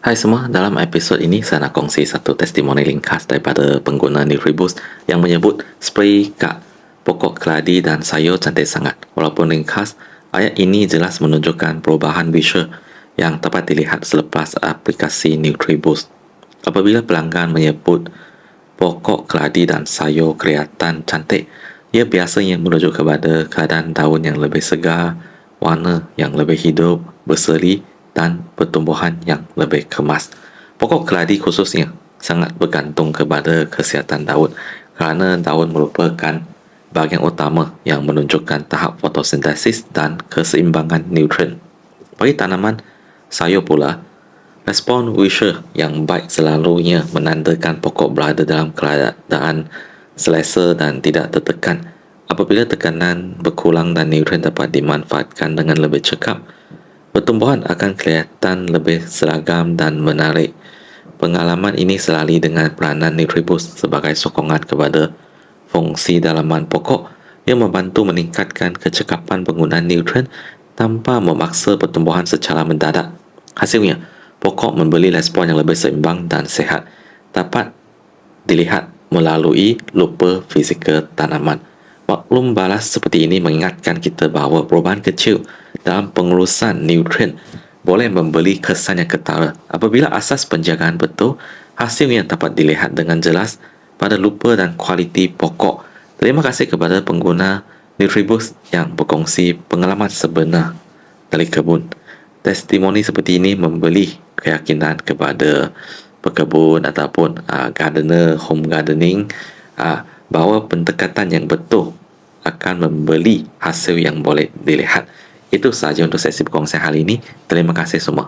Hai semua, dalam episod ini saya nak kongsi satu testimoni ringkas daripada pengguna Nutriboost yang menyebut spray kat pokok keladi dan sayur cantik sangat. Walaupun ringkas, ayat ini jelas menunjukkan perubahan visual yang dapat dilihat selepas aplikasi Nutriboost. Apabila pelanggan menyebut pokok keladi dan sayur kelihatan cantik, ia biasanya merujuk kepada keadaan daun yang lebih segar, warna yang lebih hidup, berseri dan pertumbuhan yang lebih kemas. Pokok keladi khususnya sangat bergantung kepada kesihatan daun kerana daun merupakan bahagian utama yang menunjukkan tahap fotosintesis dan keseimbangan nutrien. Bagi tanaman sayur pula, respon visual yang baik selalunya menandakan pokok berada dalam keadaan selesa dan tidak tertekan. Apabila tekanan berkurang dan nutrien dapat dimanfaatkan dengan lebih cekap, pertumbuhan akan kelihatan lebih seragam dan menarik. Pengalaman ini selari dengan peranan Nutriboost sebagai sokongan kepada fungsi dalaman pokok yang membantu meningkatkan kecekapan penggunaan nutrien tanpa memaksa pertumbuhan secara mendadak. Hasilnya, pokok memberi respon yang lebih seimbang dan sehat. Dapat dilihat melalui lupa fizikal tanaman. Maklum balas seperti ini mengingatkan kita bahawa perubahan kecil dalam pengurusan nutrien boleh memberi kesan yang ketara. Apabila asas penjagaan betul, hasil yang dapat dilihat dengan jelas pada lupa dan kualiti pokok. Terima kasih kepada pengguna Nutriboost yang berkongsi pengalaman sebenar dari kebun. Testimoni seperti ini memberi keyakinan kepada pekebun ataupun gardener, home gardening, bahawa pendekatan yang betul akan memberi hasil yang boleh dilihat. Itu sahaja untuk sesi perkongsian hari ini. Terima kasih semua.